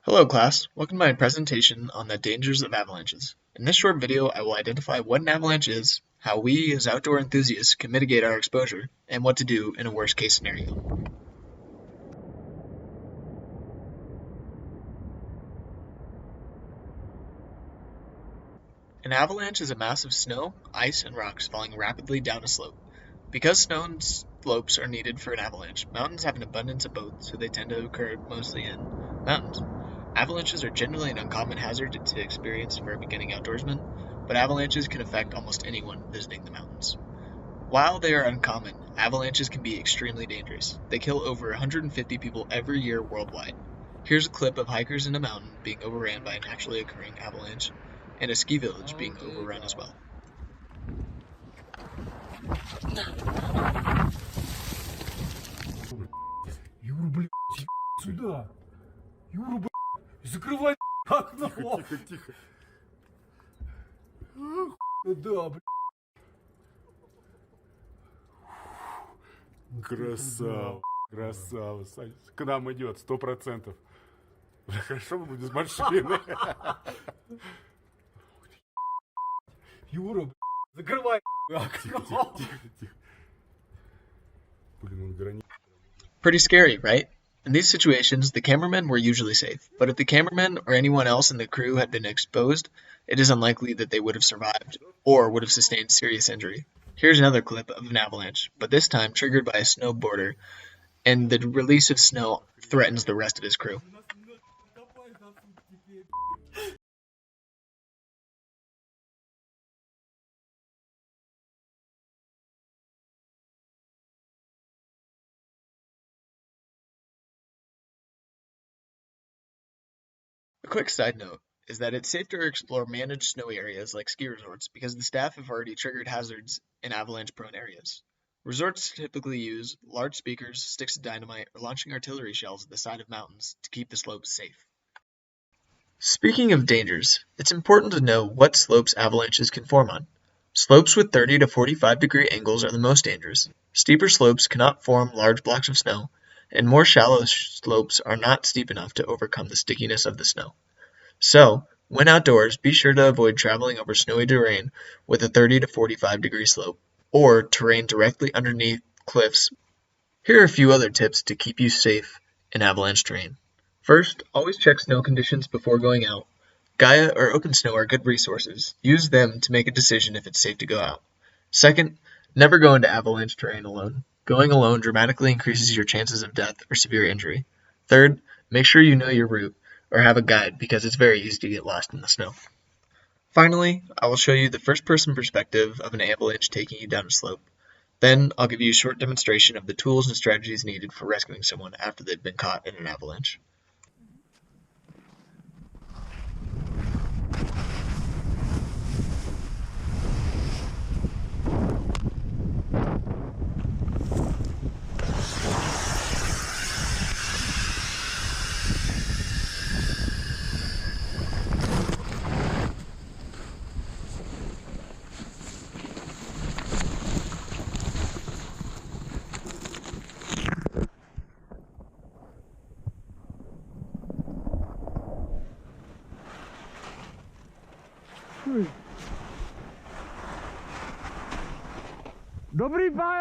Hello class, welcome to my presentation on the dangers of avalanches. In this short video, I will identify what an avalanche is, how we as outdoor enthusiasts can mitigate our exposure, and what to do in a worst case scenario. An avalanche is a mass of snow, ice, and rocks falling rapidly down a slope. Because snow and slopes are needed for an avalanche, mountains have an abundance of both, so they tend to occur mostly in mountains. Avalanches are generally an uncommon hazard to experience for a beginning outdoorsman, but avalanches can affect almost anyone visiting the mountains. While they are uncommon, avalanches can be extremely dangerous. They kill over 150 people every year worldwide. Here's a clip of hikers in a mountain being overran by a naturally occurring avalanche, and a ski village being overrun as well. Юра, блядь, сюда. Юра, блядь, закрывай окно. Тихо, тихо. Да, блядь. Красава, красава. К нам идет, 100%. Хорошо бы без машины. Юра, блядь, закрывай окно. Тихо, тихо. Блин, он гранит. Pretty scary, right? In these situations, the cameramen were usually safe, but if the cameraman or anyone else in the crew had been exposed, it is unlikely that they would have survived, or would have sustained serious injury. Here's another clip of an avalanche, but this time triggered by a snowboarder, and the release of snow threatens the rest of his crew. A quick side note is that it's safe to explore managed snowy areas like ski resorts because the staff have already triggered hazards in avalanche-prone areas. Resorts typically use large speakers, sticks of dynamite, or launching artillery shells at the side of mountains to keep the slopes safe. Speaking of dangers, it's important to know what slopes avalanches can form on. Slopes with 30 to 45-degree angles are the most dangerous. Steeper slopes cannot form large blocks of snow, and more shallow slopes are not steep enough to overcome the stickiness of the snow. So, when outdoors, be sure to avoid traveling over snowy terrain with a 30 to 45-degree slope, or terrain directly underneath cliffs. Here are a few other tips to keep you safe in avalanche terrain. First, always check snow conditions before going out. Gaia or Open Snow are good resources. Use them to make a decision if it's safe to go out. Second, never go into avalanche terrain alone. Going alone dramatically increases your chances of death or severe injury. Third, make sure you know your route or have a guide because it's very easy to get lost in the snow. Finally, I will show you the first-person perspective of an avalanche taking you down a slope. Then, I'll give you a short demonstration of the tools and strategies needed for rescuing someone after they've been caught in an avalanche. Добрий бай!